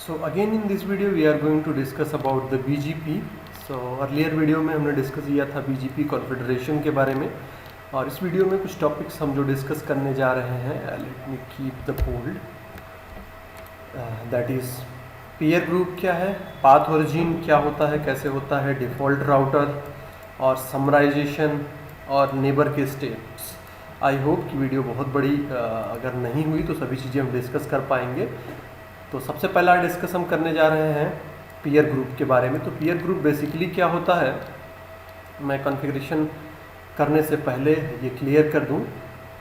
So again in this video we are going to discuss about the BGP. So earlier video में हमने discuss किया था BGP configuration के बारे में, और इस वीडियो में कुछ टॉपिक्स हम जो डिस्कस करने जा रहे हैं, let me keep the hold, that is peer group क्या है, पाथ ओरिजिन क्या होता है, कैसे होता है, डिफ़ॉल्ट राउटर और समराइजेशन और नेबर के स्टेप्स। आई होप कि वीडियो बहुत बड़ी अगर नहीं हुई तो सभी चीज़ें हम डिस्कस कर पाएंगे। तो सबसे पहला डिस्कस हम करने जा रहे हैं पीयर ग्रुप के बारे में। तो पीयर ग्रुप बेसिकली क्या होता है, मैं कॉन्फ़िगरेशन करने से पहले ये क्लियर कर दूं।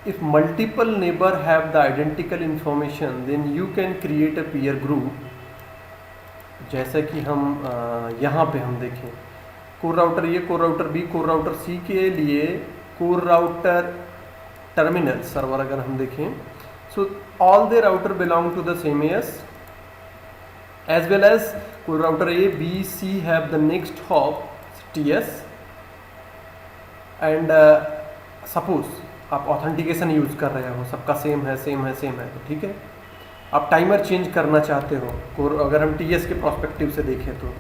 If multiple neighbour have the identical information then you can create a peer group. जैसे कि हम यहाँ पे हम देखें, core router A, core router B, core router C के लिए कोर राउटर टर्मिनल सर्वर अगर हम देखें, so all the router belong to the same AS as well as core router A, B, C have the next hop TS and suppose आप authentication use कर रहे हो, सबका सेम है तो ठीक है। आप टाइमर चेंज करना चाहते हो, और अगर हम TS के प्रोस्पेक्टिव से देखें तो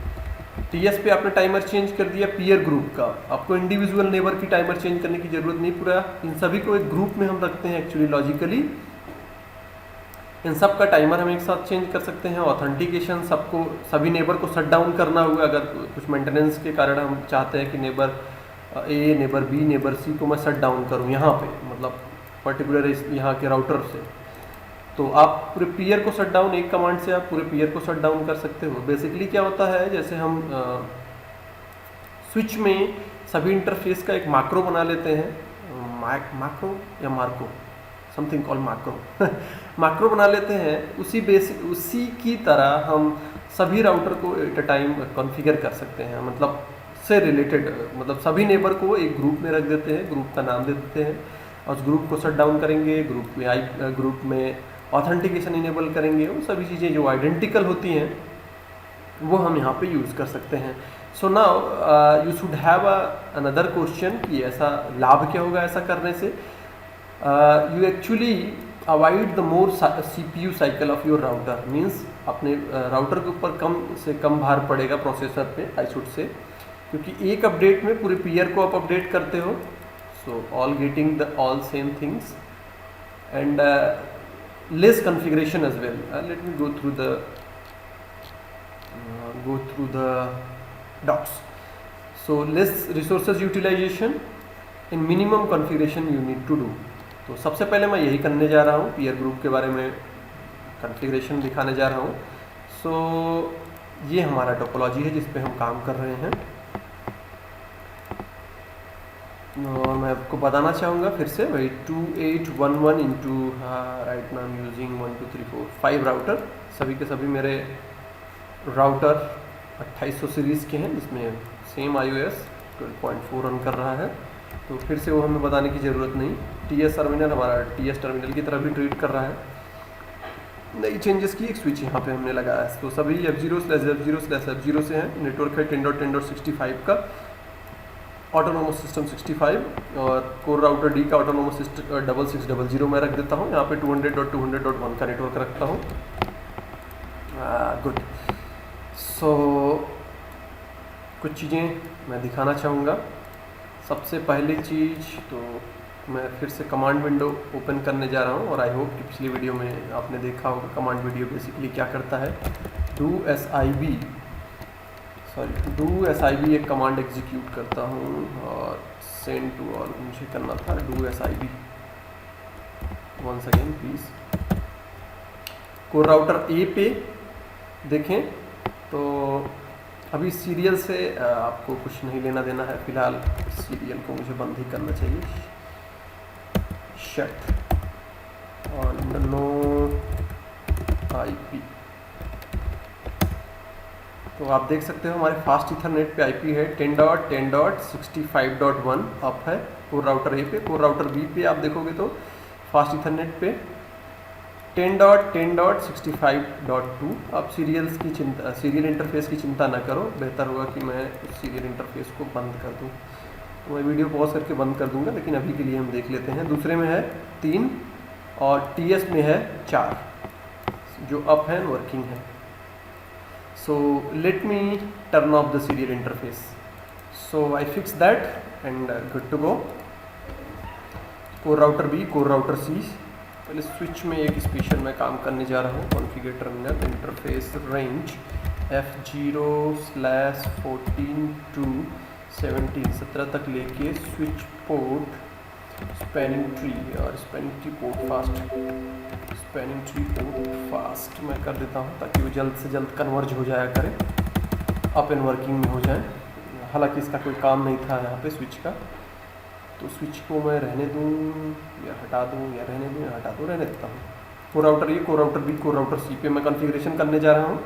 TS पे आपने टाइमर चेंज कर दिया पीयर ग्रुप का, आपको इंडिविजुअल नेबर की टाइमर चेंज करने की ज़रूरत नहीं, पूरा इन सभी को एक ग्रुप में हम रखते हैं। एक्चुअली लॉजिकली इन सब का टाइमर हम एक साथ चेंज कर सकते हैं। ऑथेंटिकेशन सबको, सभी नेबर को शट डाउन करना हुआ, अगर कुछ मेंटेनेंस के कारण हम चाहते हैं कि नेबर ए, नेबर बी, नेबर सी को मैं शट डाउन करूं यहाँ पे, मतलब पर्टिकुलर यहाँ के राउटर से, तो आप पूरे पीयर को शट डाउन, एक कमांड से आप पूरे पीयर को शट डाउन कर सकते हो। बेसिकली क्या होता है, जैसे हम स्विच में सभी इंटरफेस का एक मैक्रो बना लेते हैं, मैक्रो या Marco, something call macro macro बना लेते हैं, उसी की तरह हम सभी राउटर को एट अ टाइम कॉन्फ़िगर कर सकते हैं। मतलब से रिलेटेड, मतलब सभी नेबर को एक ग्रुप में रख देते हैं, ग्रुप का नाम दे देते हैं, और उस ग्रुप को शट डाउन करेंगे, ग्रुप में ऑथेंटिकेशन इनेबल करेंगे। वो सभी चीज़ें जो आइडेंटिकल होती हैं वो हम यहाँ पे यूज़ कर सकते हैं। So now you should have another question कि ऐसा लाभ क्या होगा ऐसा करने से। You actually avoid the more CPU cycle of your router, means अपने राउटर के ऊपर कम से कम भार पड़ेगा प्रोसेसर पे, आई शुड से, क्योंकि एक अपडेट में पूरे पीयर को आप अपडेट करते हो। So all getting the all same things and less configuration as well. Let me go through the docs. So less resources utilisation in minimum configuration you need to do. तो सबसे पहले मैं यही करने जा रहा हूँ, पीयर ग्रुप के बारे में कॉन्फ़िगरेशन दिखाने जा रहा हूँ। सो ये हमारा टोपोलॉजी है जिस पे हम काम कर रहे हैं, और मैं आपको बताना चाहूँगा फिर से वही 2811 into right now I am using 1 2 3 4 5 router. सभी के सभी मेरे राउटर 2800 सीरीज़ के हैं, जिसमें सेम iOS 12.4 रन कर रहा है, तो फिर से वो हमें बताने की ज़रूरत नहीं। TS टर्मिनल हमारा TS टर्मिनल की तरह भी ट्रीट कर रहा है। नई चेंजेस की एक स्विच यहाँ पे हमने लगाया है। तो सभी F0/F0/F0 से हैं। नेटवर्क है 10.10.65 का, ऑटोनोमस सिस्टम 65, और कोर राउटर D का ऑटोनोमस सिस्टम 6600 में रख देता हूँ। यहाँ पे 200.200.1 का नेटवर्क रखता हूँ। गुड। सो कुछ चीज़ें मैं दिखाना चाहूँगा। सबसे पहली चीज़ तो मैं फिर से कमांड विंडो ओपन करने जा रहा हूँ, और आई होप कि पिछली वीडियो में आपने देखा होगा कमांड विंडो बेसिकली क्या करता है। do sib एक कमांड एग्जीक्यूट करता हूँ, और सेंड टू ऑल मुझे करना था। do sib once again please. Core router A पे देखें तो अभी सीरियल से आपको कुछ नहीं लेना देना है, फिलहाल सीरियल को मुझे बंद ही करना चाहिए। शट और नो IP। तो आप देख सकते हो हमारे फास्ट ईथरनेट पे IP है 10.10.65.1 अप है कोर राउटर ए पे। कोर राउटर बी पे आप देखोगे तो फास्ट ईथरनेट पे 10.10.65.2। अब सीरियल इंटरफेस की चिंता ना करो, बेहतर होगा कि मैं उस सीरियल इंटरफेस को बंद कर दूं। तो मैं वीडियो पॉज करके बंद कर दूंगा, लेकिन अभी के लिए हम देख लेते हैं। दूसरे में है 3 और TS में है 4, जो अप है वर्किंग है। So let me turn off the serial interface. So I fixed that and good to go. Core router B, core router C. पहले स्विच में एक स्पेशल मैं काम करने जा रहा हूँ। Configure terminal interface range F0/14 to 17 तक लेके स्विच पोर्ट स्पैनिंग ट्री और स्पैनिंग ट्री पोर्ट फास्ट मैं कर देता हूँ ताकि वो जल्द से जल्द कन्वर्ज हो जाया करे, अप एंड वर्किंग में हो जाए। हालांकि इसका कोई काम नहीं था यहाँ पे स्विच का, तो स्विच को मैं रहने दूँ या हटा दूँ या रहने दूँ या हटा दूँ, रहने देता हूँ। कोर राउटर ये, core router B, core router C पे मैं कॉन्फ़िगरेशन करने जा रहा हूँ।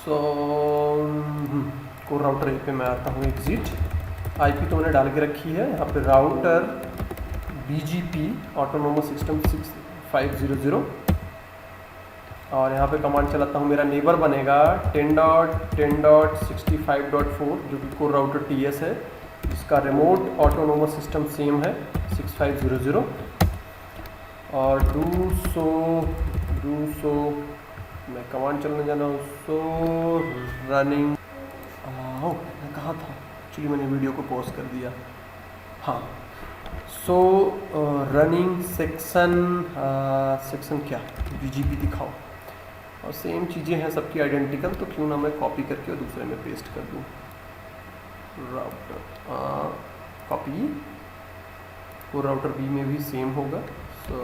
सो कोर राउटर ए पे मैं आता हूँ, एग्जिट। आईपी तो मैंने डाल के रखी है यहाँ पे, राउटर BGP ऑटोनोमस सिस्टम 6500 और यहाँ पे कमांड चलाता हूँ। मेरा नेबर बनेगा 10.10.65.4 जो कि कोर राउटर TS है, इसका रिमोट ऑटोनोमस सिस्टम सेम है 6500 और डू सो मैं कमांड चलने जाना हूँ। सो रनिंग मैं कहाँ था एक्चुअली, मैंने वीडियो को पॉज कर दिया। हाँ, सो रनिंग सेक्शन क्या BGP दिखाओ, और सेम चीज़ें हैं सबकी आइडेंटिकल, तो क्यों ना मैं कॉपी करके और दूसरे में पेस्ट कर दूँ। Router copy, core router B में भी सेम होगा। So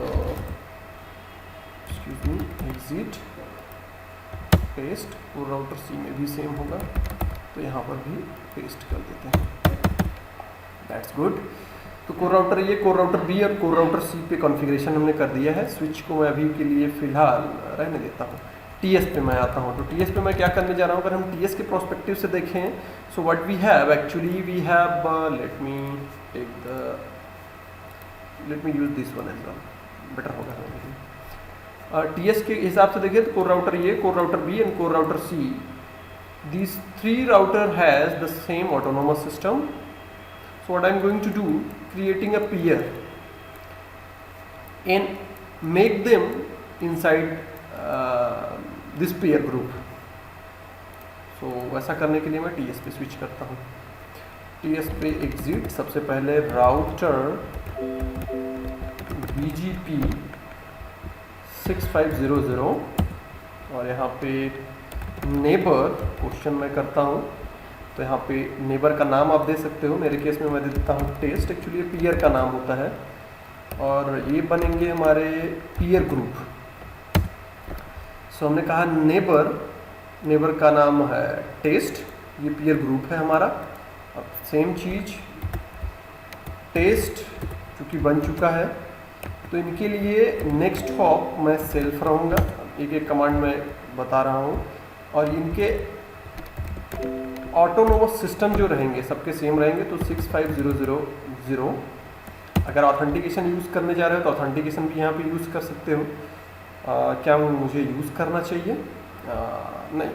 excuse me, exit, paste. Core router C में भी सेम होगा, तो यहाँ पर भी पेस्ट कर देते हैं। That's good. तो कोर राउटर ये, कोर राउटर बी और कोर राउटर सी पे कॉन्फ़िगरेशन हमने कर दिया है। स्विच को मैं अभी के लिए फ़िलहाल रहने देता हूँ। TS पे मैं आता हूँ, तो TS पे मैं क्या करने जा रहा हूँ, अगर हम TS के प्रोस्पेक्टिव से देखें, so what we have actually, we have let me use this one as well, better होगा। TS के हिसाब से देखें तो कोर राउटर ये, core router B and core router C, these three router has the same autonomous system. So what I'm going to do, creating a peer and make them inside this peer group. So वैसा करने के लिए मैं TS पे switch करता हूँ। TS पे exit, सबसे पहले राउटर BGP 6500 और यहाँ पे नेबर क्वेश्चन मैं करता हूँ, तो यहाँ पे नेबर का नाम आप दे सकते हो। मेरे केस में मैं दे देता हूँ टेस्ट, एक्चुअली ये पीयर का नाम होता है, और ये बनेंगे हमारे पीयर ग्रुप। सो हमने कहा नेबर का नाम है टेस्ट, ये पीयर ग्रुप है हमारा। अब सेम चीज़ टेस्ट चूँकि बन चुका है, तो इनके लिए नेक्स्ट हॉप मैं सेल्फ रहूँगा, एक एक कमांड में बता रहा हूँ, और इनके ऑटोनोमस सिस्टम जो रहेंगे सबके सेम रहेंगे। तो 6500 अगर ऑथेंटिकेशन यूज़ करने जा रहे हो तो ऑथेंटिकेशन भी यहाँ पे यूज़ कर सकते हो। क्या मुझे यूज़ करना चाहिए? नहीं,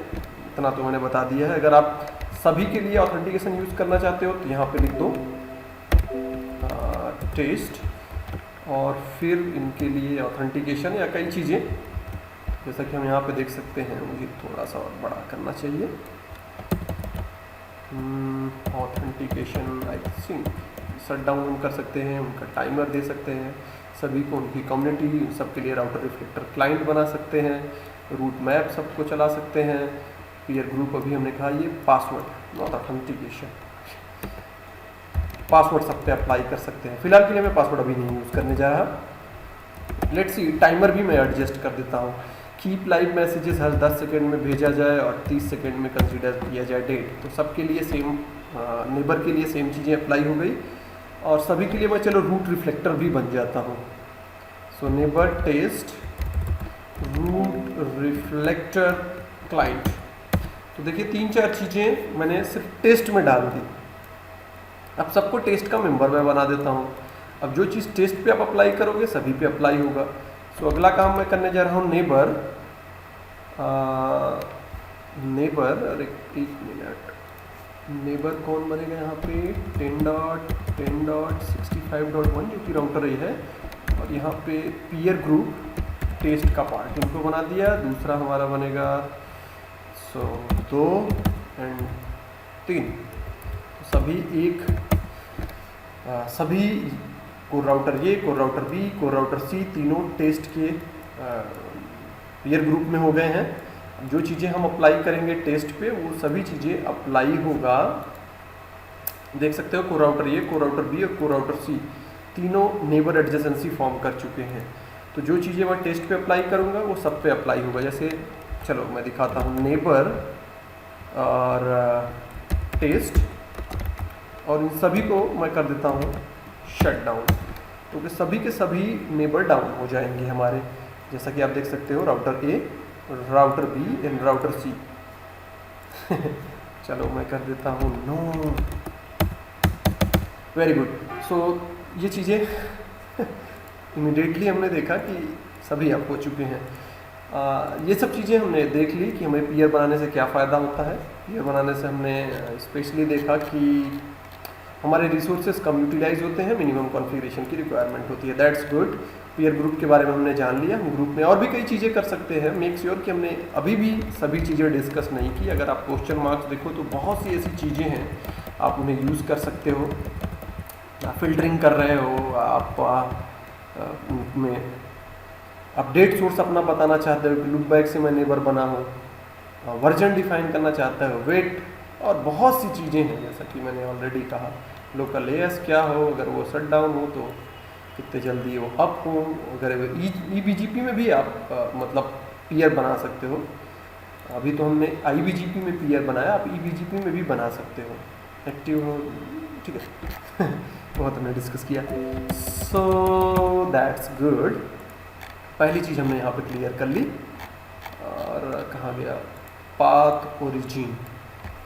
इतना तो मैंने बता दिया है। अगर आप सभी के लिए ऑथेंटिकेशन यूज़ करना चाहते हो तो यहाँ पे लिख दो टेस्ट, और फिर इनके लिए ऑथेंटिकेशन या कई चीज़ें, जैसा कि हम यहाँ पे देख सकते हैं। मुझे थोड़ा सा और बड़ा करना चाहिए। Authentication I think shut down कर सकते हैं, उनका टाइमर दे सकते हैं, सभी को उनकी कम्युनिटी, सबके लिए राउटर रिफ्लेक्टर क्लाइंट बना सकते हैं, रूट मैप सबको चला सकते हैं। पीयर ग्रुप अभी हमने कहा, ये पासवर्ड नॉट ऑथेंटिकेशन, पासवर्ड सब पे अप्लाई कर सकते हैं। फिलहाल के लिए मैं पासवर्ड अभी नहीं यूज़ करने जा रहा। लेट्स सी, टाइमर भी मैं एडजस्ट कर देता हूँ। कीप लाइव मैसेजेस हर 10 सेकेंड में भेजा जाए और 30 सेकेंड में कंसीडर किया जाए डेट। तो सबके लिए सेम, नेबर के लिए सेम चीज़ें अप्लाई हो गई, और सभी के लिए मैं चलो रूट रिफ्लेक्टर भी बन जाता हूँ। So neighbour test route reflector client. तो देखिए 3-4 चीज़ें मैंने सिर्फ टेस्ट में डाल दी। अब सबको टेस्ट का मेंबर मैं बना देता हूँ। अब जो चीज़ टेस्ट पे आप अप्लाई करोगे सभी पे अप्लाई होगा। सो अगला काम मैं करने जा रहा हूँ नेबर, अरे एक मिनट, नेबर कौन बनेगा यहाँ पे? 10.10.65.1 जो कि राउटर ये है, और यहाँ पे पीयर ग्रुप टेस्ट का पार्ट इनको बना दिया। दूसरा हमारा बनेगा सो 2 एंड 3 सभी एक सभी core router A, core router B, core router C तीनों टेस्ट के पीयर ग्रुप में हो गए हैं। जो चीज़ें हम अप्लाई करेंगे टेस्ट पे वो सभी चीज़ें अप्लाई होगा। देख सकते हो core router A, core router B और कोर राउटर सी तीनों नेबर एडजेसेंसी फॉर्म कर चुके हैं। तो जो चीज़ें मैं टेस्ट पे अप्लाई करूँगा वो सब पे अप्लाई होगा। जैसे चलो मैं दिखाता हूँ, नेबर और टेस्ट, और इन सभी को मैं कर देता हूँ शट डाउन, तो सभी के सभी नेबर डाउन हो जाएंगे हमारे। जैसा कि आप देख सकते हो router A, router B and router C. चलो मैं कर देता हूँ नो। Very good. सो ये चीज़ें इमीडिएटली हमने देखा कि सभी अप हो चुके हैं। ये सब चीज़ें हमने देख ली कि हमें पीयर बनाने से क्या फ़ायदा होता है। पीयर बनाने से हमने स्पेशली देखा कि हमारे रिसोर्सेज कम यूटिलाइज होते हैं, मिनिमम कॉन्फ़िगरेशन की रिक्वायरमेंट होती है। That's good. पीयर ग्रुप के बारे में हमने जान लिया। हम ग्रुप में और भी कई चीज़ें कर सकते हैं। मेक श्योर कि हमने अभी भी सभी चीज़ें डिस्कस नहीं की। अगर आप क्वेश्चन मार्क्स देखो तो बहुत सी ऐसी चीज़ें हैं, आप उन्हें यूज़ कर सकते हो। फिल्टरिंग कर रहे हो आप, में अपडेट सोर्स अपना बताना चाहते हो कि लुक बैक से मैं नेबर बना हूँ, वर्जन डिफाइन करना चाहता हो, वेट, और बहुत सी चीज़ें हैं। जैसा कि मैंने ऑलरेडी कहा, लोकल एएस क्या हो, अगर वो शट डाउन हो तो कितने जल्दी वो अप हो। अगर ईबीजीपी में भी आप मतलब पीयर बना सकते हो। अभी तो हमने आईबीजीपी में पीयर बनाया, आप ईबीजीपी में भी बना सकते हो। एक्टिव हो, ठीक है। बहुत हमने डिस्कस किया। So that's good. पहली चीज़ हमने यहाँ पे क्लियर कर ली। और कहाँ गया पाथ ओरिजिन।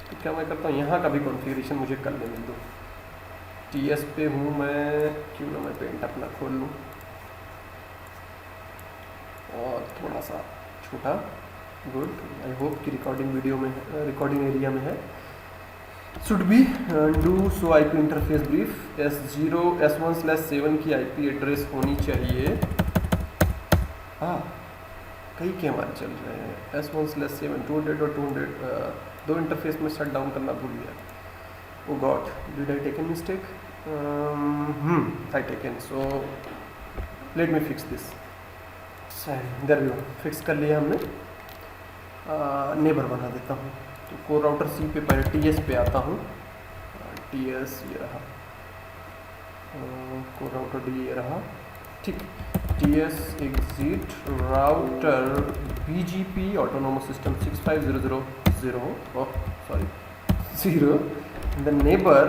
तो क्या मैं करता हूँ, यहाँ का भी कॉन्फ़िगरेशन मुझे कर लेने दो। टीएस पे हूँ मैं, क्यों ना मैं पेंट अपना खोल लूँ और थोड़ा सा छोटा। गुड। आई होप कि रिकॉर्डिंग वीडियो में है, रिकॉर्डिंग एरिया में है। Should be do so IP interface brief S0 S1/7 की आईपी एड्रेस होनी चाहिए। हाँ, कई के हमारे चल रहे हैं S1/7 200 और 200 दो इंटरफेस में शट डाउन करना भूल गया। Oh God, did I taken mistake? I taken, so let me fix this. There we go, fix कर लिया हमने। नेबर बना देता हूँ। तो कोर राउटर सी पे पहले टीएस पे आता हूँ। टीएस ये रहा, कोर राउटर डी ये रहा, ठीक। TS exit router BGP autonomous system 65000 sorry 0 the neighbour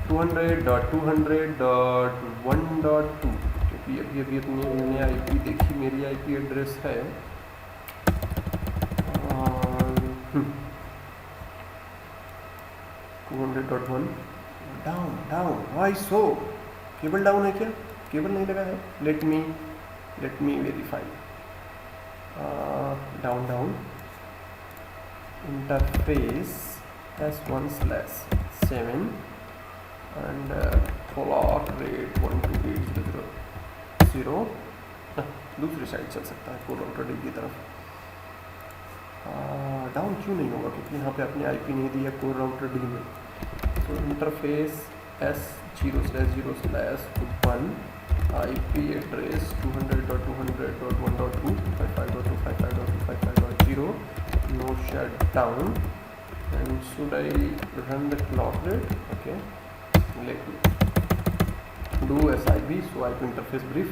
200.200.1.2, क्योंकि अभी मैंने आईपी देखी, मेरी आईपी एड्रेस है 200.1 डाउन। वाई सो? केबल डाउन है क्या? केबल नहीं लगा है। Let me verify. Down interface S1/7 and clock rate 12800। दूसरी साइड चल सकता है कोर राउटर डी की तरफ। डाउन क्यों नहीं होगा? क्योंकि यहाँ पे अपने आईपी नहीं दिया कोर राउटर डी में। तो interface S0/0/1 IP address 200.200.1.2 255.255.255.0 no shut down. And should I run the clock rate? Okay, let me do SIB, so IP interface brief,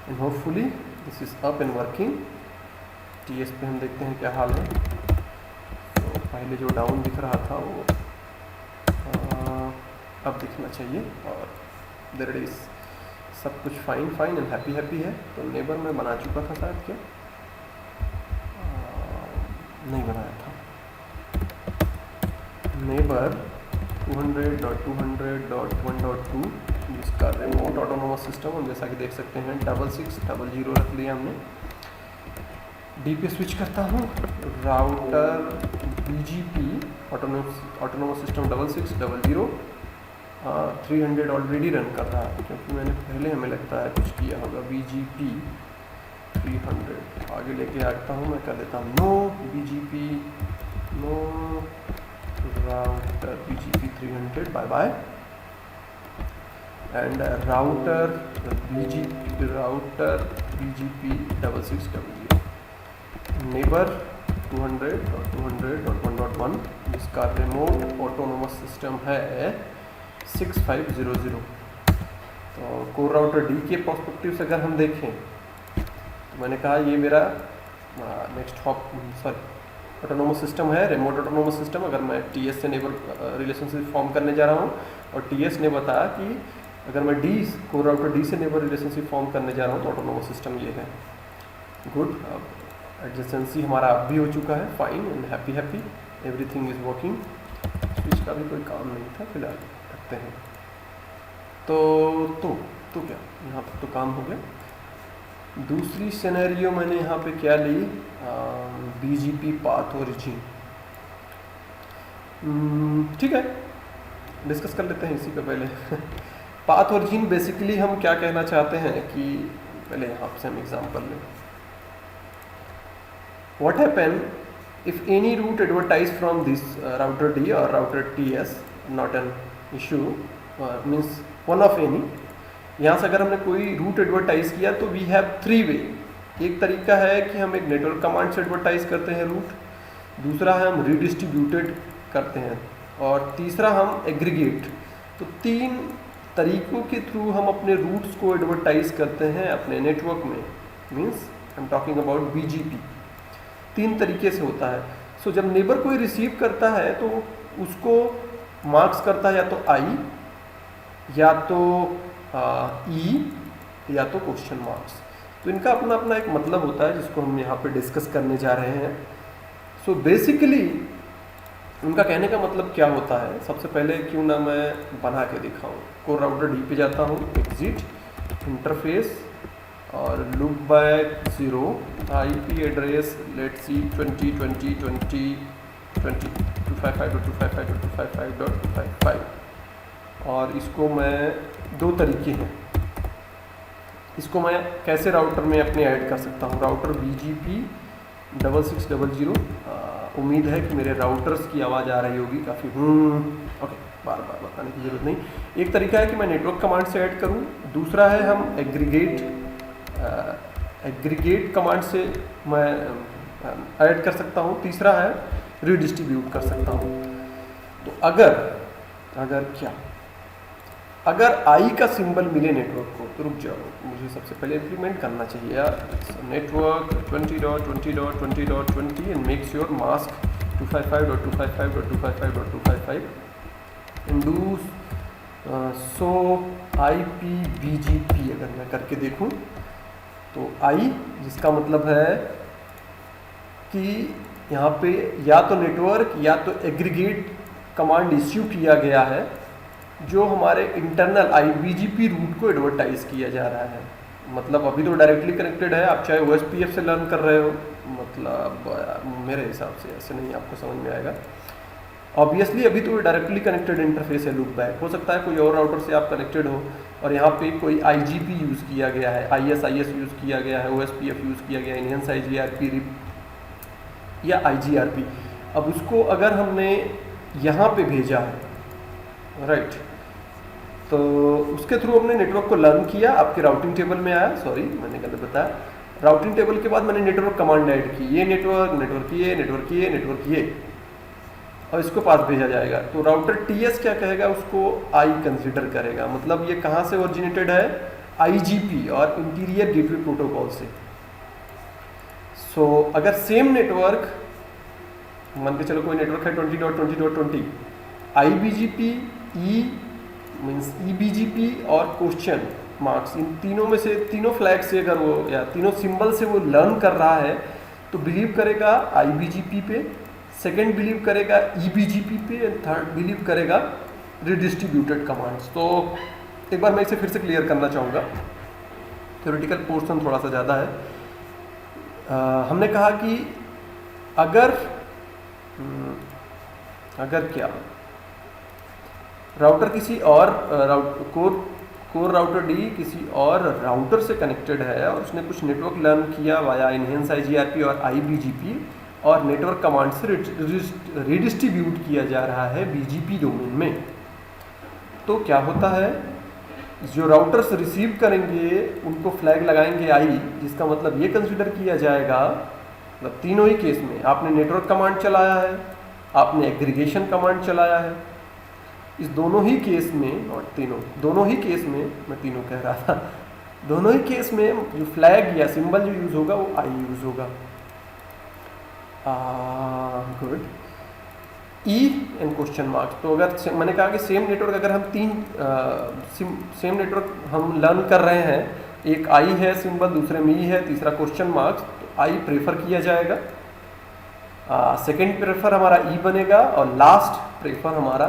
and hopefully this is up and working. TS पे हम देखते हैं क्या हाल है। तो पहले जो down दिख रहा था वो अब दिखना चाहिए, और देयर इट इज, सब कुछ फाइन एंड हैप्पी है। तो नेबर में बना चुका था शायद, क्या नहीं बनाया था। नेबर 200.200.1.2 जिसका रिमोट ऑटोनोमस सिस्टम हम जैसा कि देख सकते हैं 6600 रख लिया हमने। डी पे स्विच करता हूँ। Router BGP autonomous system 6600 300 already run कर रहा है, क्योंकि मैंने पहले, हमें लगता है कुछ किया होगा। बीजीपी 300 आगे लेके आता हूँ मैं, कर देता हूँ no BGP no router BGP 300 bye bye, and router BGP 6600 neighbour 200.200.1.1 जिसका रिमोट ऑटोनोमस सिस्टम है 6500। तो कोर राउटर डी के पर्सपेक्टिव से अगर हम देखें तो मैंने कहा ये मेरा नेक्स्ट हॉप ऑटोनोमस सिस्टम है, रिमोट ऑटोनोमस सिस्टम। अगर मैं TS से नेबर रिलेशनशिप फॉर्म करने जा रहा हूँ और TS ने बताया कि अगर मैं कोर राउटर डी से नेबर रिलेशनशिप फॉर्म करने जा रहा हूँ तो ऑटोनोमस सिस्टम ये है। गुड, एडजेसेंसी हमारा अब भी हो चुका है, fine and happy everything is working. Switch का भी कोई काम नहीं था, फिलहाल रखते हैं। तो क्या यहाँ तक तो काम हो गया। दूसरी सिनेरियो मैंने यहाँ पे क्या ली, BGP पाथ ओरिजिन। ठीक है, डिस्कस कर लेते हैं इसी पे पहले। पाथ ओरिजिन बेसिकली हम क्या कहना चाहते हैं कि पहले यहाँ से हम एग्जाम्पल लें। What happen if any route advertised from this router D or router TS, not an issue, means one of any। यहाँ से अगर हमने कोई रूट एडवर्टाइज किया तो वी हैव 3 वे। एक तरीका है कि हम एक नेटवर्क कमांड से एडवर्टाइज करते हैं रूट, दूसरा है हम रीडिस्ट्रीब्यूटेड करते हैं, और तीसरा हम एग्रीगेट। तो 3 तरीकों के थ्रू हम अपने रूट्स को एडवर्टाइज करते हैं अपने नेटवर्क में, means I am talking about BGP। 3 तरीके से होता है। सो जब नेबर कोई रिसीव करता है तो उसको मार्क्स करता है या तो I, या तो E, या तो क्वेश्चन मार्क्स। तो इनका अपना अपना एक मतलब होता है जिसको हम यहाँ पे डिस्कस करने जा रहे हैं। सो बेसिकली उनका कहने का मतलब क्या होता है, सबसे पहले क्यों ना मैं बना के दिखाऊँ। कोर राउटर डी पे जाता हूँ, एग्जिट इंटरफेस और loop back 0, IP address let's see 20.20.20.255.255.255.255, और इसको मैं 2 तरीके हैं, इसको मैं कैसे राउटर में अपने ऐड कर सकता हूँ। राउटर BGP 6600, उम्मीद है कि मेरे राउटर्स की आवाज़ आ रही होगी काफ़ी। ओके, बार बार बताने की ज़रूरत नहीं। एक तरीका है कि मैं नेटवर्क कमांड से ऐड करूँ, दूसरा है हम एग्रीगेट कमांड से मैं ऐड कर सकता हूँ, तीसरा है रीडिस्ट्रीब्यूट कर सकता हूँ। तो अगर I का सिंबल मिले नेटवर्क को तो रुक जाओ, मुझे सबसे पहले इम्प्लीमेंट करना चाहिए यार। Network 20.20.20.20 and make sure mask 255.255.255.255 and do so IPBGP। अगर मैं करके देखूं तो I, जिसका मतलब है कि यहाँ पे या तो नेटवर्क या तो एग्रीगेट कमांड इश्यू किया गया है जो हमारे इंटरनल IBGP रूट को एडवर्टाइज किया जा रहा है। मतलब अभी तो डायरेक्टली कनेक्टेड है, आप चाहे OSPF से लर्न कर रहे हो, मतलब मेरे हिसाब से ऐसे नहीं आपको समझ में आएगा। ऑब्वियसली अभी तो डायरेक्टली कनेक्टेड इंटरफेस है लूप बैक। हो सकता है कोई और राउटर से आप कनेक्टेड हो और यहाँ पे कोई IGP यूज़ किया गया है, IS यूज़ किया गया है, OSPF यूज़ किया गया है, इनहेंस IGRP या IGRP। अब उसको अगर हमने यहाँ पे भेजा है, राइट, तो उसके थ्रू हमने नेटवर्क को लर्न किया, आपके राउटिंग टेबल में आया, सॉरी मैंने गलत बताया। राउटिंग टेबल के बाद मैंने नेटवर्क कमांड ऐड की, ये नेटवर्क ये, और इसको पास भेजा जाएगा। तो राउटर TS क्या कहेगा, उसको I कंसिडर करेगा। मतलब ये कहाँ से ओरिजिनेटेड है, IGP और इंटीरियर गेटवे प्रोटोकॉल से। सो अगर सेम नेटवर्क, मान के चलो कोई नेटवर्क है 20.20.20, IBGP, E मीन्स EBGP और क्वेश्चन मार्क्स, इन तीनों में से, तीनों फ्लैग से अगर वो या तीनों सिंबल से वो लर्न कर रहा है तो बिलीव करेगा IBGP पे, सेकंड बिलीव करेगा EBGP पे, एंड थर्ड बिलीव करेगा रिडिस्ट्रीब्यूटेड कमांड्स। तो एक बार मैं इसे फिर से क्लियर करना चाहूँगा, थ्योरेटिकल पोर्शन थोड़ा सा ज़्यादा है। हमने कहा कि अगर क्या राउटर किसी और कोर राउटर डी किसी और राउटर से कनेक्टेड है और उसने कुछ नेटवर्क लर्न किया वाया इनहेंस IGRP और IBGP, और नेटवर्क कमांड से रिडिस्ट्रीब्यूट किया जा रहा है बीजीपी डोमेन में। तो क्या होता है, जो राउटर्स रिसीव करेंगे उनको फ्लैग लगाएंगे आई, जिसका मतलब ये कंसिडर किया जाएगा, मतलब तीनों ही केस में आपने नेटवर्क कमांड चलाया है, आपने एग्रीगेशन कमांड चलाया है, इस दोनों ही केस में, और दोनों ही केस में, मैं तीनों कह रहा था, दोनों ही केस में जो फ्लैग या सिंबल जो यूज़ होगा वो आई यूज़ होगा। Good. E and question marks. तो अगर मैंने कहा कि सेम नेटवर्क अगर हम सेम नेटवर्क हम लर्न कर रहे हैं, एक आई है सिंबल, दूसरे में ई है, तीसरा क्वेश्चन मार्क्स, तो आई प्रेफर किया जाएगा, सेकेंड प्रेफर हमारा ई बनेगा, और लास्ट प्रेफर हमारा,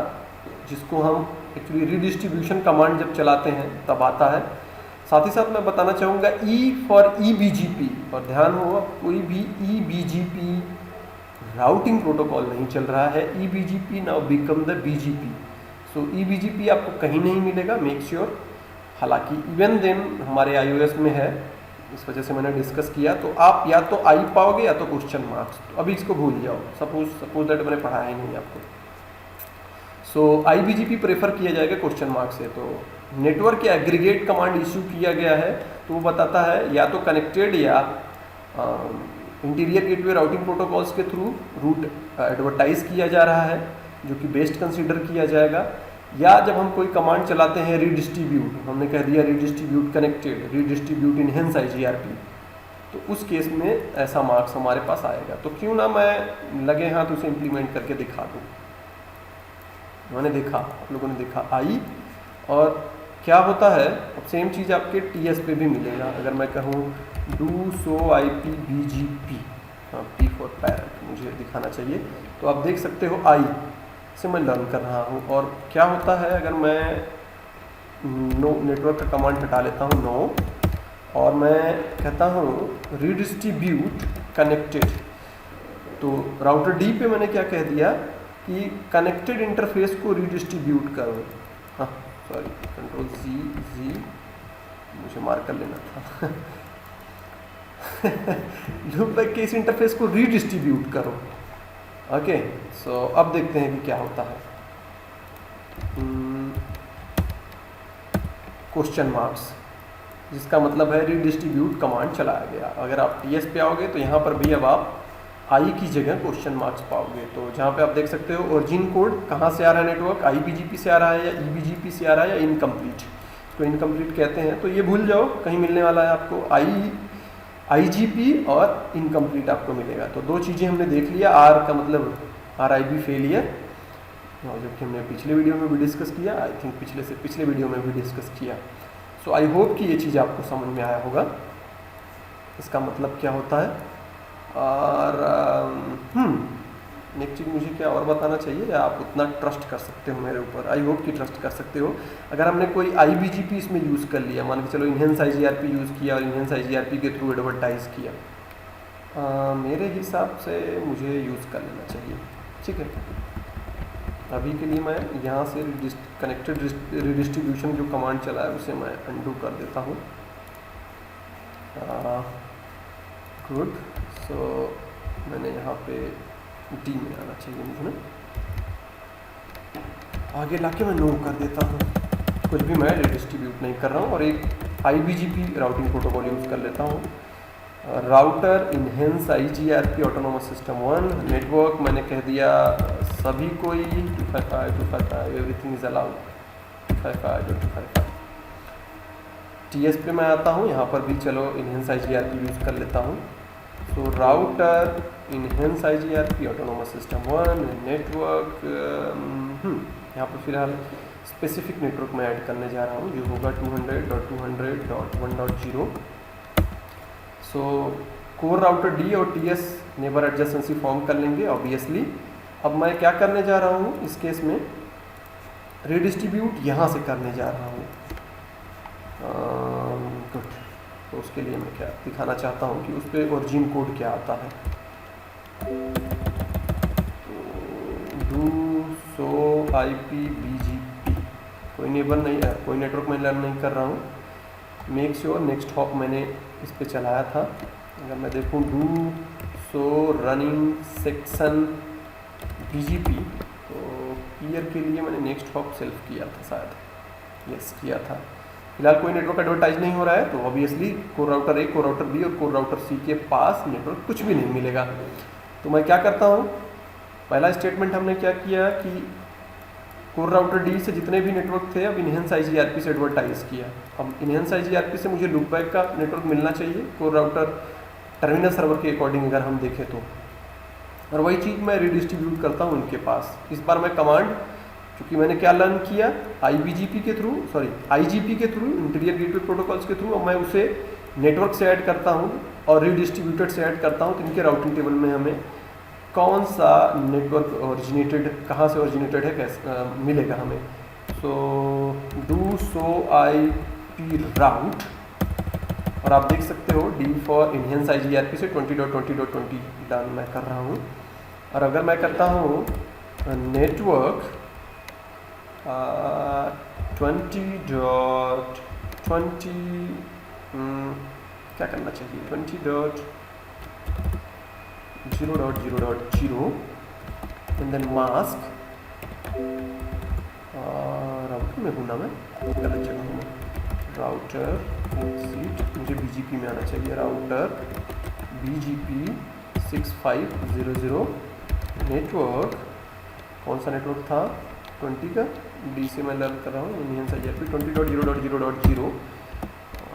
जिसको हम एक्चुअली रिडिस्ट्रीब्यूशन कमांड जब चलाते हैं तब आता है। साथ ही साथ मैं बताना चाहूँगा E for E B G P, और ध्यान हो कोई भी E B G P routing protocol नहीं चल रहा है, E B G P now become the B G P. So E B G P आपको कहीं नहीं मिलेगा, मेक श्योर। हालांकि इवन देन हमारे iOS में है, इस वजह से मैंने डिस्कस किया। तो आप या तो आई पाओगे या तो क्वेश्चन मार्क्स, तो अभी इसको भूल जाओ, सपोज दैट मैंने पढ़ाया ही नहीं आपको। सो आई बी जी पी प्रेफर किया जाएगा क्वेश्चन मार्क से। तो नेटवर्क या एग्रीगेट कमांड इशू किया गया है, तो वो बताता है या तो कनेक्टेड या इंटीरियर गेटवे राउटिंग प्रोटोकॉल्स के थ्रू रूट एडवर्टाइज किया जा रहा है, जो कि बेस्ट कंसीडर किया जाएगा, या जब हम कोई कमांड चलाते हैं रिडिस्ट्रीब्यूट, हमने कह दिया redistribute connected, redistribute enhance IGRP, तो उस केस में ऐसा मार्क्स हमारे पास आएगा। तो क्यों ना मैं लगे हाथ उसे इम्प्लीमेंट करके दिखा दूँ। मैंने देखा, आप लोगों ने देखा आई, और क्या होता है, अब सेम चीज़ आपके TS पे भी मिलेगा। अगर मैं कहूँ डू सो IP BGP, हाँ P फॉर पैरेंट मुझे दिखाना चाहिए, तो आप देख सकते हो आई से मैं लर्न कर रहा हूँ। और क्या होता है, अगर मैं नो नेटवर्क का कमांड हटा लेता हूँ नो, और मैं कहता हूँ रिडिस्ट्रीब्यूट कनेक्टेड, तो राउटर D पे मैंने क्या कह दिया कि कनेक्टेड इंटरफेस को रिडिस्ट्रीब्यूट करो। हाँ सॉरी, कंट्रोल जी मुझे मार्क कर लेना था लूप बैक के इस इंटरफेस को रिडिस्ट्रीब्यूट करो। ओके, सो अब देखते हैं कि क्या होता है। क्वेश्चन मार्क्स, जिसका मतलब है रिडिस्ट्रीब्यूट कमांड चलाया गया। अगर आप TS पे आओगे तो यहाँ पर भी अब आप आई की जगह क्वेश्चन मार्क्स पाओगे। तो जहाँ पे आप देख सकते हो ओरिजिन कोड कहाँ से आ रहा है, नेटवर्क IBGP से आ रहा है या EBGP से आ रहा है या इनकम्प्लीट, तो इनकम्प्लीट कहते हैं। तो ये भूल जाओ, कहीं मिलने वाला है आपको IGP और इनकम्प्लीट आपको मिलेगा। तो दो चीज़ें हमने देख लिया, R का मतलब RIB फेलियर, जबकि हमने पिछले वीडियो में भी डिस्कस किया, आई थिंक पिछले वीडियो में भी डिस्कस किया। सो आई होप कि ये चीज़ आपको समझ में आया होगा, इसका मतलब क्या होता है। और नेक्स्ट चीज़ मुझे क्या और बताना चाहिए, या आप उतना ट्रस्ट कर सकते हो मेरे ऊपर, आई होप कि ट्रस्ट कर सकते हो। अगर हमने कोई IBGP इसमें यूज़ कर लिया, मान के चलो इनहेंस IGRP यूज़ किया और इनहेंस IGRP के थ्रू एडवर्टाइज़ किया, मेरे हिसाब से मुझे यूज़ कर लेना चाहिए, ठीक है। अभी के लिए मैं यहाँ से कनेक्टेड रिडिस्ट्रीब्यूशन जो कमांड चला है उसे मैं अनडू कर देता हूँ। गुड, सो मैंने यहाँ पे D में आना चाहिए मुझे ना, आगे लाके मैं नो कर देता हूँ, कुछ भी मैं रिडिस्ट्रीब्यूट नहीं कर रहा हूँ, और एक IBGP राउटिंग प्रोटोकॉल यूज़ कर लेता हूँ। Router enhance IGRP autonomous system 1, network मैंने कह दिया सभी कोई 255 एवरीथिंग इज अलाउड 255. TS पे मैं आता हूँ, यहाँ पर भी चलो इनहेंस IGRP यूज़ कर लेता हूँ। तो router enhance IGRP autonomous system 1 network, यहाँ पर फिलहाल स्पेसिफिक नेटवर्क में ऐड करने जा रहा हूँ जो होगा 200.200.1.0। सो कोर राउटर D और TS नेबर एडजेसेंसी फॉर्म कर लेंगे ऑब्वियसली। अब मैं क्या करने जा रहा हूँ इस केस में, रिडिस्ट्रीब्यूट यहाँ से करने जा रहा हूँ। गुड, तो उसके लिए मैं क्या दिखाना चाहता हूँ कि उस पर ओरिजिन कोड क्या आता है। डू सो IP BGP, कोई नेबर नहीं है, कोई नेटवर्क में लर्न नहीं कर रहा हूँ। मेक श्योर नेक्स्ट हॉप मैंने इस पे चलाया था। अगर मैं देखूँ do so running section BGP, तो पीयर के लिए मैंने नेक्स्ट हॉप सेल्फ किया था शायद, यस किया था। फिलहाल कोई नेटवर्क एडवर्टाइज नहीं हो रहा है, तो obviously core router A, core router B और कोर राउटर C के पास नेटवर्क कुछ भी नहीं मिलेगा। तो मैं क्या करता हूँ, पहला स्टेटमेंट हमने क्या किया कि कोर राउटर D से जितने भी नेटवर्क थे अब इनहेंस IGRP से एडवर्टाइज किया। अब इनहेंस IGRP से मुझे लूपबैक का नेटवर्क मिलना चाहिए कोर राउटर टर्मिनल सर्वर के अकॉर्डिंग अगर हम देखें तो, और वही चीज़ मैं रिडिस्ट्रीब्यूट करता हूँ उनके पास। इस बार मैं कमांड, क्योंकि मैंने क्या लर्न किया IGP के थ्रू, इंटीरियर गेटवे प्रोटोकॉल्स के थ्रू, अब मैं उसे नेटवर्क से ऐड करता हूँ और रिडिस्ट्रीब्यूटेड से ऐड करता हूँ। तो इनके राउटिंग टेबल में हमें कौन सा नेटवर्क ओरिजिनेटेड, कहाँ से ओरिजिनेटेड है, कैसे मिलेगा हमें। सो डू सो IP राउट, और आप देख सकते हो D फॉर इनहेंस IGRP से 20.20.20 डन मैं कर रहा हूँ। और अगर मैं करता हूँ नेटवर्क 20.20 क्या करना चाहिए, 20.0.0.0 एंड देन मास्क, राउटर में हूँ ना मैं, गलत जगह हूँ, राउटर सीट मुझे BGP में आना चाहिए, राउटर BGP 6500 नेटवर्क, कौन सा नेटवर्क था 20 का, D से मैं लर्न कर रहा हूँ enhance IGRP 20.0.0.0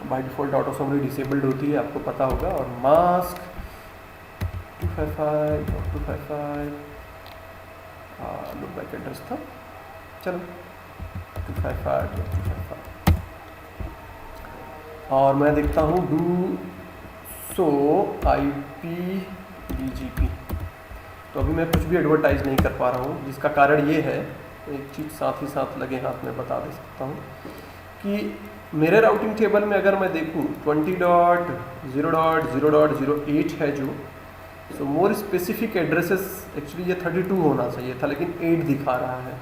by default auto summary disabled होती है, आपको पता होगा। और मास्क 255.255 लूपबैक एड्रेस था, चलो 255.255, और मैं देखता हूँ डू सो IP BGP। तो अभी मैं कुछ भी एडवर्टाइज नहीं कर पा रहा हूँ, जिसका कारण ये है, एक चीज़ साथ ही साथ लगे हाथ में बता दे सकता हूँ कि मेरे राउटिंग टेबल में अगर मैं देखूँ 20.0.0.08 है जो, सो मोर स्पेसिफिक एड्रेसेस, एक्चुअली ये 32 होना चाहिए था लेकिन 8 दिखा रहा है।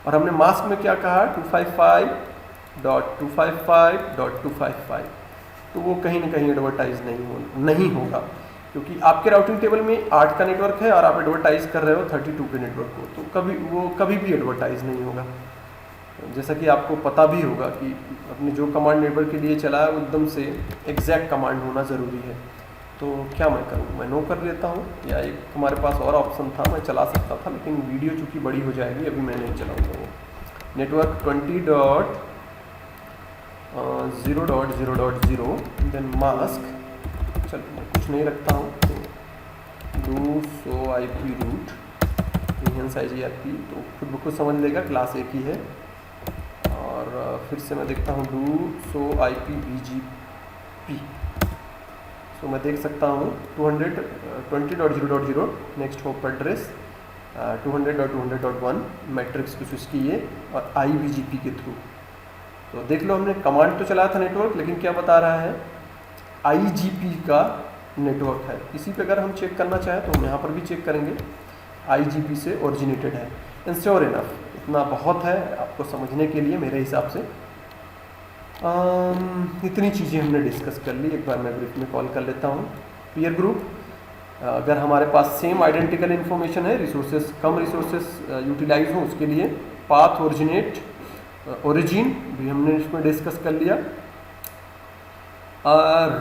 और हमने मास्क में क्या कहा 255.255.255, तो वो कहीं ना कहीं एडवर्टाइज नहीं होगा, क्योंकि आपके राउटिंग टेबल में 8 का नेटवर्क है और आप एडवर्टाइज कर रहे हो 32 के नेटवर्क को, तो कभी भी एडवर्टाइज नहीं होगा। जैसा कि आपको पता भी होगा कि अपने जो कमांड नेटवर्क के लिए चला है वो एकदम से एग्जैक्ट कमांड होना ज़रूरी है। तो क्या मैं करूँ, मैं नो कर लेता हूँ, या एक हमारे पास और ऑप्शन था, मैं चला सकता था लेकिन वीडियो चूँकि बड़ी हो जाएगी, अभी मैं नहीं चलाऊँगा वो। नेटवर्क 20.0.0.0 देन मास्क, चलो मैं कुछ नहीं रखता हूँ, तो do show IP route enhance IGRP, तो खुद ब खुद समझ लेगा क्लास एक ही है। और फिर से मैं देखता हूँ डू सो IP BGP, तो मैं देख सकता हूँ 220.0.0 नेक्स्ट होप एड्रेस 200.200.1 मैट्रिक्स को स्विच किए और IBGP के थ्रू। तो देख लो, हमने कमांड तो चलाया था नेटवर्क, लेकिन क्या बता रहा है IGP का नेटवर्क है। इसी पे अगर हम चेक करना चाहें तो हम यहाँ पर भी चेक करेंगे, IGP से ओरिजिनेटेड है। एंड श्योर इनफ, इतना बहुत है आपको समझने के लिए मेरे हिसाब से। इतनी चीज़ें हमने डिस्कस कर ली, एक बार मैं ग्रुप में कॉल कर लेता हूँ। पीयर ग्रुप, अगर हमारे पास सेम आइडेंटिकल इन्फॉर्मेशन है, रिसोर्सेज कम रिसोर्सेज यूटिलाइज हो, उसके लिए पाथ ओरिजिनेट ओरिजिन भी हमने इसमें डिस्कस कर लिया।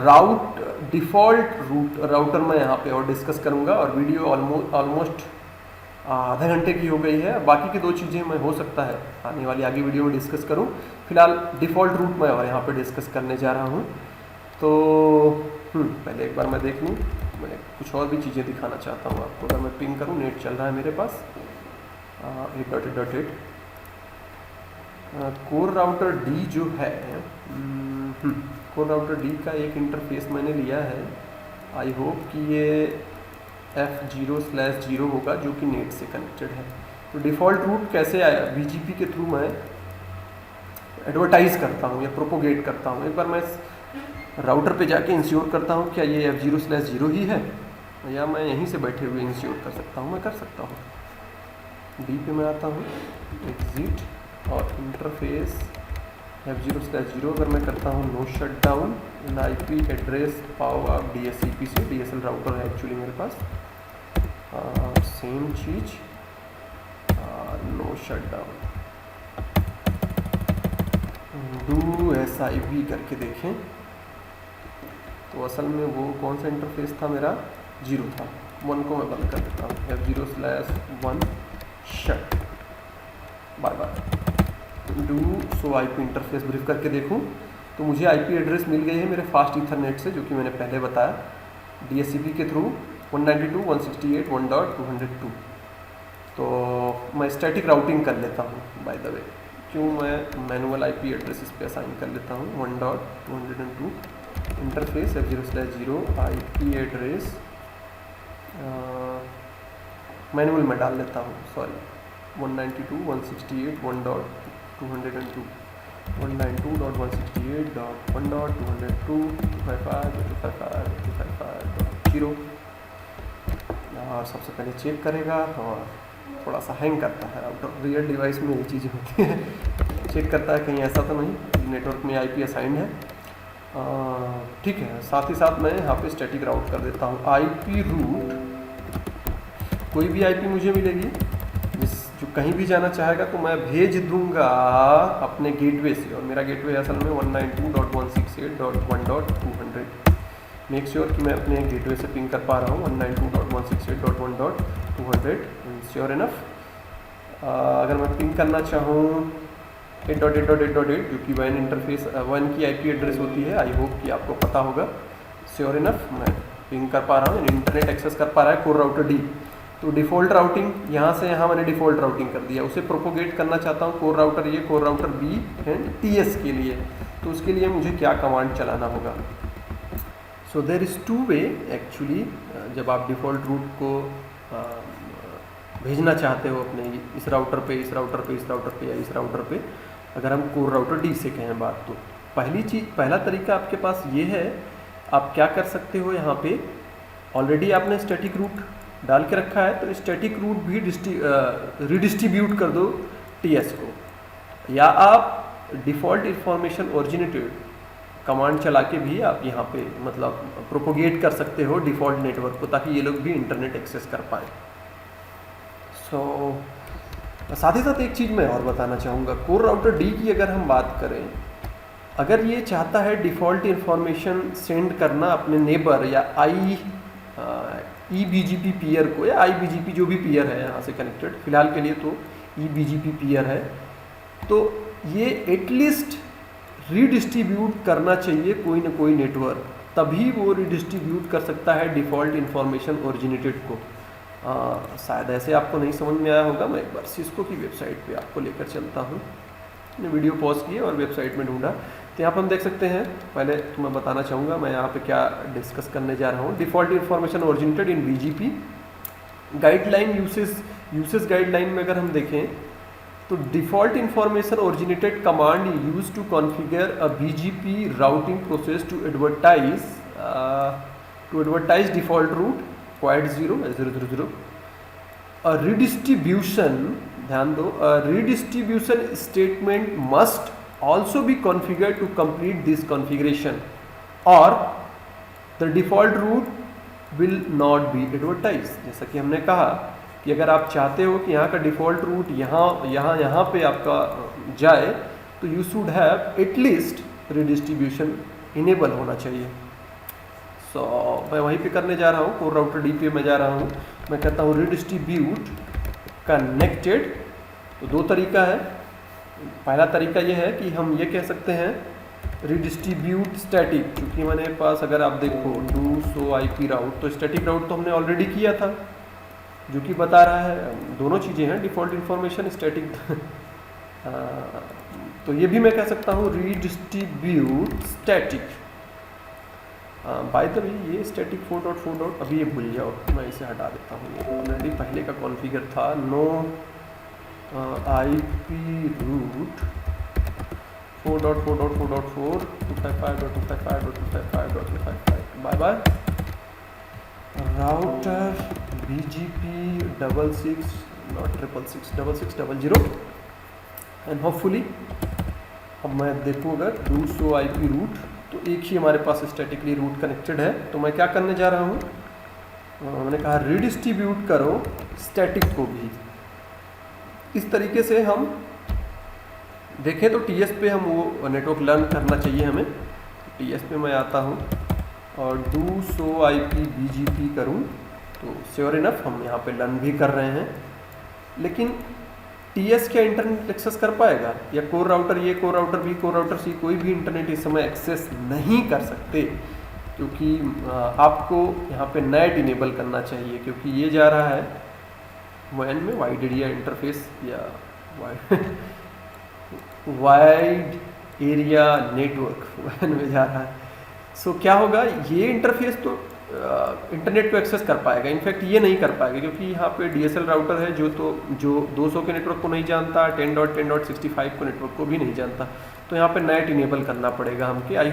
राउट डिफ़ॉल्ट रूट राउटर मैं यहाँ पे और डिस्कस करूँगा, और वीडियो ऑलमोस्ट आधे घंटे की हो गई है। बाकी की 2 चीज़ें मैं हो सकता है आने वाली आगे वीडियो में डिस्कस करूँ। फिलहाल डिफ़ॉल्ट रूट मैं और यहाँ पे डिस्कस करने जा रहा हूँ। तो पहले एक बार मैं देख लूँ, मैं कुछ और भी चीज़ें दिखाना चाहता हूँ आपको। अगर मैं पिंग करूँ, नेट चल रहा है मेरे पास 8.8.8। कोर राउटर D जो है, कोर राउटर D का एक इंटरफेस मैंने लिया है। आई होप कि ये F0/0 होगा जो कि नेट से कनेक्टेड है। तो डिफ़ॉल्ट रूट कैसे आया, BGP के थ्रू मैं एडवर्टाइज़ करता हूँ या प्रोपोगेट करता हूँ। एक बार मैं राउटर पे जाके इंश्योर करता हूँ क्या ये F0/0 ही है, या मैं यहीं से बैठे हुए इंश्योर कर सकता हूँ। मैं कर सकता हूँ, D पे मैं आता हूँ, एग्जिट और इंटरफेस F0/0 अगर मैं करता हूँ no shut down in IP address पाओ आप DSCP से, DSL राउटर है एक्चुअली मेरे पास, सेम चीज no shut down do SIB करके देखें तो असल में वो कौन सा इंटरफेस था मेरा, 0 था। 1 को मैं बंद कर देता हूँ, F0/1 shut, bye bye do show IP interface brief करके देखूँ तो मुझे IP एड्रेस मिल गई है मेरे फास्ट ईथरनेट से, जो कि मैंने पहले बताया, DSCP के थ्रू 192.168.1.202। तो मैं स्टैटिक राउटिंग कर लेता हूँ बाय द वे, क्यों मैं मैनुअल IP एड्रेस इस पे असाइन कर लेता हूँ। 1.202 interface F0/0 IP address manual में डाल लेता हूँ, सॉरी 192.168.1.202 192.168.1.255.255.255.0 और सबसे पहले चेक करेगा और थोड़ा सा हैंग करता है राउटर, रियल डिवाइस में ये चीज़ें होती हैं, चेक करता है कहीं ऐसा तो नहीं नेटवर्क में IP असाइंड है। ठीक है, साथ ही साथ मैं यहाँ पे स्टैटिक राउट कर देता हूँ IP रूट, कोई भी IP मुझे मिलेगी जो कहीं भी जाना चाहेगा तो मैं भेज दूंगा अपने गेटवे से, और मेरा गेटवे असल में 192.168.1.200। मेक श्योर कि मैं अपने गेटवे से पिंग कर पा रहा हूँ 192.168.1.200, श्योर इनफ। अगर मैं पिंग करना चाहूँ 8.8.8.8 जो कि WAN इंटरफेस 1 की IP एड्रेस होती है, आई होप कि आपको पता होगा, श्योर इनफ मैं पिंग कर पा रहा हूँ, इंटरनेट एक्सेस कर पा रहा है कोर राउटर D। तो डिफ़ॉल्ट राउटिंग यहाँ से यहाँ मैंने डिफ़ॉल्ट राउटिंग कर दिया, उसे प्रोपोगेट करना चाहता हूँ core router A, core router B and TS के लिए, तो उसके लिए मुझे क्या कमांड चलाना होगा। So there is 2 way actually, जब आप डिफ़ॉल्ट रूट को भेजना चाहते हो अपने इस राउटर पे, इस राउटर पे, इस राउटर पे या इस राउटर पे, अगर हम कोर राउटर D से कहें बात, तो पहला तरीका आपके पास ये है, आप क्या कर सकते हो, यहाँ पे ऑलरेडी आपने स्टैटिक रूट डाल के रखा है, तो स्टैटिक रूट भी रिडिस्ट्रीब्यूट कर दो TS को, या आप डिफ़ॉल्ट इंफॉर्मेशन ओरिजिनेटेड कमांड चला के भी आप यहाँ पे मतलब प्रोपोगेट कर सकते हो डिफ़ॉल्ट नेटवर्क को, ताकि ये लोग भी इंटरनेट एक्सेस कर पाए। साथ ही साथ एक चीज़ मैं और बताना चाहूँगा, कोर राउटर D की अगर हम बात करें, अगर ये चाहता है डिफ़ॉल्ट इंफॉर्मेशन सेंड करना अपने नेबर या EBGP पीयर को, या IBGP जो भी पीयर है यहाँ से कनेक्टेड, फिलहाल के लिए तो EBGP पीयर है, तो ये एटलीस्ट रीडिस्ट्रीब्यूट करना चाहिए कोई ना कोई नेटवर्क, तभी वो रीडिस्ट्रीब्यूट कर सकता है डिफ़ॉल्ट इंफॉर्मेशन ओरिजिनेटेड को। शायद ऐसे आपको नहीं समझ में आया होगा, मैं एक बार सिस्को की वेबसाइट पे आपको लेकर चलता हूँ। मैंने वीडियो पॉज किया और वेबसाइट में ढूंढा, तो यहाँ पर हम देख सकते हैं। पहले तो मैं बताना चाहूँगा मैं यहाँ पे क्या डिस्कस करने जा रहा हूँ। Default information originated in BGP guideline usage guideline में अगर हम देखें तो default information originated command use to configure a BGP routing process to advertise default route quite 0 a redistribution, ध्यान दो, a redistribution statement must also be configured to complete this configuration or the default route will not be advertised। जैसा कि हमने कहा कि अगर आप चाहते हो कि यहाँ का डिफ़ॉल्ट रूट यहाँ पे आपका जाए, तो you should have at least redistribution enable होना चाहिए। मैं वहीं पे करने जा रहा हूँ, कोर राउटर D पे मैं जा रहा हूँ, मैं कहता हूँ रिडिस्ट्रीब्यूट कनेक्टेड। तो 2 तरीका है। पहला तरीका ये है कि हम ये कह सकते हैं रिडिस्ट्रीब्यूट स्टैटिक, क्योंकि हमारे पास अगर आप देखो डू सो IP राउट, तो स्टैटिक राउट तो हमने ऑलरेडी किया था, जो कि बता रहा है दोनों चीज़ें हैं, डिफ़ॉल्ट इंफॉर्मेशन स्टैटिक। तो ये भी मैं कह सकता हूँ redistribute static. By the way ये स्टैटिक 4.4. अभी ये भूल जाओ, मैं इसे हटा देता हूँ, ये ऑलरेडी पहले का कॉन्फ़िगर था। No IP root 4.4.4.4 255.255.255.255 bye bye router BGP 66 not 666 6600 and hopefully अब मैं देखूँ अगर डू शो IP रूट, तो एक ही हमारे पास स्टैटिकली रूट कनेक्टेड है। तो मैं क्या करने जा रहा हूँ, मैंने कहा रिडिस्ट्रीब्यूट करो स्टैटिक को भी। इस तरीके से हम देखें तो TS पे हम वो नेटवर्क लर्न करना चाहिए हमें। TS पे मैं आता हूँ और डू शो IP BGP करूँ, तो श्योर इनफ हम यहाँ पे लर्न भी कर रहे हैं। लेकिन TS क्या इंटरनेट एक्सेस कर पाएगा, या core router A, core router B, core router C कोई भी इंटरनेट इस समय एक्सेस नहीं कर सकते, क्योंकि आपको यहाँ पे नेट इनेबल करना चाहिए, क्योंकि ये जा रहा है WAN में, वाइड एरिया इंटरफेस या वाइड एरिया नेटवर्क WAN में जा रहा है। सो क्या होगा, ये इंटरफेस तो इंटरनेट को एक्सेस कर पाएगा, इनफैक्ट ये नहीं कर पाएगा, क्योंकि यहाँ पे DSL राउटर है जो 200 के नेटवर्क को नहीं जानता, 10.10.65 को नेटवर्क को भी नहीं जानता। तो यहाँ पे नेट इनेबल करना पड़ेगा हमके। आई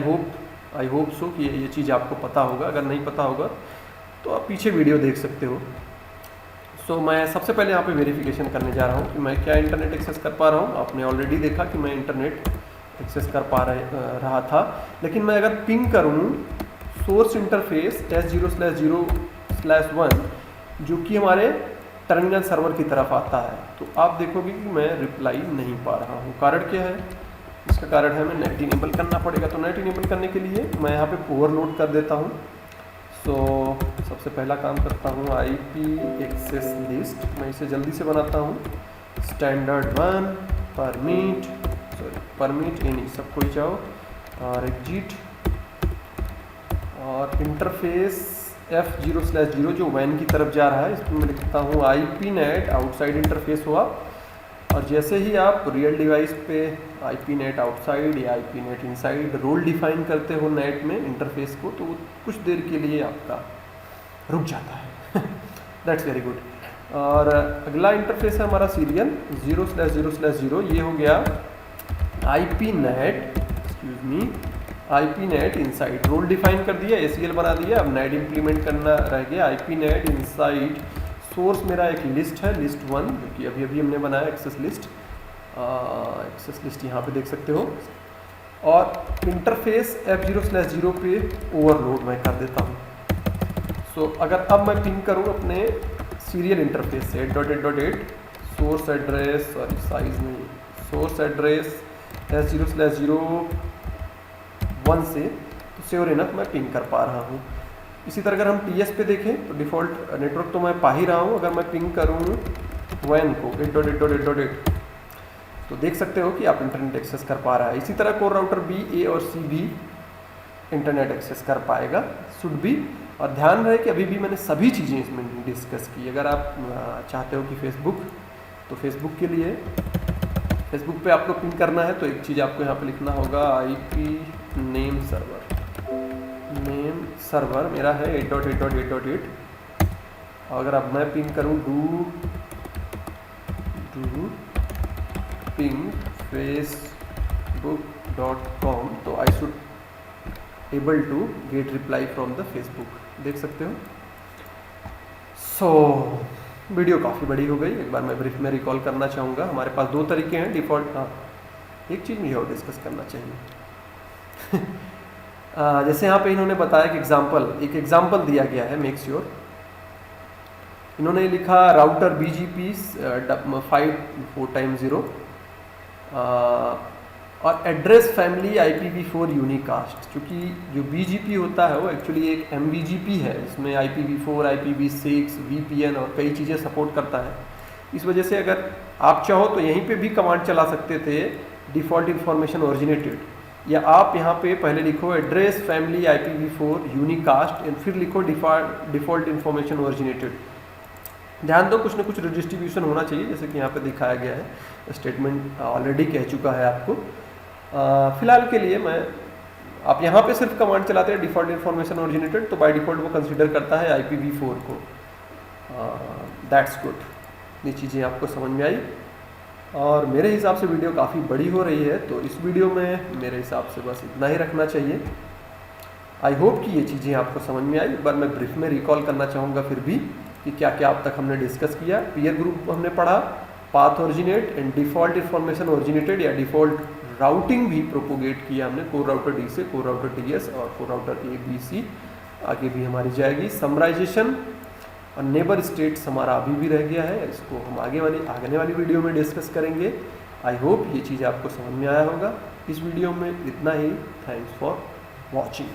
होप सो कि ये चीज़ आपको पता होगा। अगर नहीं पता होगा तो आप पीछे वीडियो देख सकते हो। सो मैं सबसे पहले यहाँ पे वेरिफिकेशन करने जा रहा हूँ कि मैं क्या इंटरनेट एक्सेस कर पा रहा हूँ। आपने ऑलरेडी देखा कि मैं इंटरनेट एक्सेस कर पा रहा था, लेकिन मैं अगर पिंग करूँ सोर्स इंटरफेस S0/0/1 जो कि हमारे टर्मिनल सर्वर की तरफ आता है, तो आप देखोगे कि मैं रिप्लाई नहीं पा रहा हूँ। कारण क्या है? इसका कारण है, मैं नेट इनेबल करना पड़ेगा। तो नेट इनेबल करने के लिए मैं यहाँ पे ओवरलोड कर देता हूँ। सो सबसे पहला काम करता हूँ IP एक्सेस लिस्ट, मैं इसे जल्दी से बनाता हूँ। standard1 परमिट एनी सब कोई जाओ और एग्जिट, और इंटरफेस F0/0 जो WAN की तरफ जा रहा है, इसमें मैं लिखता हूँ IP नेट आउटसाइड इंटरफेस हुआ। और जैसे ही आप रियल डिवाइस पे IP नेट आउटसाइड या IP NAT inside role define करते हो नेट में इंटरफेस को, तो कुछ देर के लिए आपका रुक जाता है। That's very good. और अगला इंटरफेस है हमारा सीरियल 0/0/0। ये हो गया IP NAT inside, role define कर दिया, ACL बना दिया। अब नेट इंप्लीमेंट करना रह गया। IP नेट इनसाइड सोर्स मेरा एक लिस्ट है, लिस्ट 1, जो कि अभी हमने बनाया एक्सेस लिस्ट यहाँ पे देख सकते हो। और इंटरफेस F0/0 पे ओवरलोड मैं कर देता हूँ। सो अगर अब मैं पिंग करूँ अपने सीरियल इंटरफेस से 8.8.8 सोर्स एड्रेस, सॉरी साइज नहीं, सोर्स एड्रेस S0/0/1 से, तो श्योर इनफ मैं पिंग कर पा रहा हूँ। इसी तरह अगर हम TS पे देखें तो डिफ़ॉल्ट नेटवर्क तो मैं पा ही रहा हूँ। अगर मैं पिंग करूँ WAN को 8.8.8.8 तो देख सकते हो कि आप इंटरनेट एक्सेस कर पा रहा है। इसी तरह कोर राउटर B, A और C भी इंटरनेट एक्सेस कर पाएगा, शुड भी। और ध्यान रहे कि अभी भी मैंने सभी चीज़ें इसमें डिस्कस की। अगर आप चाहते हो कि फेसबुक के लिए फेसबुक पे आपको पिंग करना है, तो एक चीज़ आपको यहाँ पे लिखना होगा IP नेम सर्वर मेरा है 8.8.8.8। अगर अब मैं पिंग करूँ डू पिंग facebook.com, तो I should able to get reply from the Facebook, देख सकते हो। सो वीडियो काफ़ी बड़ी हो गई, एक बार मैं ब्रीफ में रिकॉल करना चाहूँगा। हमारे पास दो तरीके हैं डिफ़ॉल्ट। एक चीज़ मुझे और डिस्कस करना चाहिए। जैसे यहाँ पे इन्होंने बताया कि एक एग्जाम्पल दिया गया है, मेक श्योर। इन्होंने लिखा राउटर BGP 54x0 और एड्रेस फैमिली IPv4 यूनिकास्ट। क्योंकि जो BGP होता है वो एक्चुअली एक MBGP है, इसमें IPv4, IPv6, VPN और कई चीज़ें सपोर्ट करता है। इस वजह से अगर आप चाहो तो यहीं पे भी कमांड चला सकते थे डिफ़ॉल्ट इन्फॉर्मेशन ओरिजिनेटेड, या आप यहाँ पे पहले लिखो address family IPv4 unicast and फिर लिखो डिफ़ॉल्ट इन्फॉर्मेशन ओरिजिनेटेड। ध्यान दो, कुछ ना कुछ रिडिस्ट्रीब्यूशन होना चाहिए, जैसे कि यहाँ पे दिखाया गया है। स्टेटमेंट ऑलरेडी कह चुका है आपको। फिलहाल के लिए आप यहाँ पे सिर्फ कमांड चलाते हैं डिफ़ॉल्ट इन्फॉर्मेशन ओरिजिनेटेड, तो बाय डिफ़ॉल्ट वो कंसीडर करता है IPv4 को। That's good. ये चीज़ें आपको समझ में आई, और मेरे हिसाब से वीडियो काफ़ी बड़ी हो रही है, तो इस वीडियो में मेरे हिसाब से बस इतना ही रखना चाहिए। आई होप कि ये चीज़ें आपको समझ में आई। एक बार मैं ब्रीफ में रिकॉल करना चाहूँगा फिर भी कि क्या क्या अब तक हमने डिस्कस किया। पीयर ग्रुप हमने पढ़ा, path originate and default information originated या डिफ़ॉल्ट राउटिंग भी प्रोपोगेट किया हमने कोर राउटर डी से कोर राउटर टीएस और core router A B C आगे भी हमारी जाएगी। समराइजेशन और नेबर स्टेट्स हमारा अभी भी रह गया है, इसको हम आगे वाली वीडियो में डिस्कस करेंगे। आई होप ये चीज़ आपको समझ में आया होगा। इस वीडियो में इतना ही। Thanks for watching.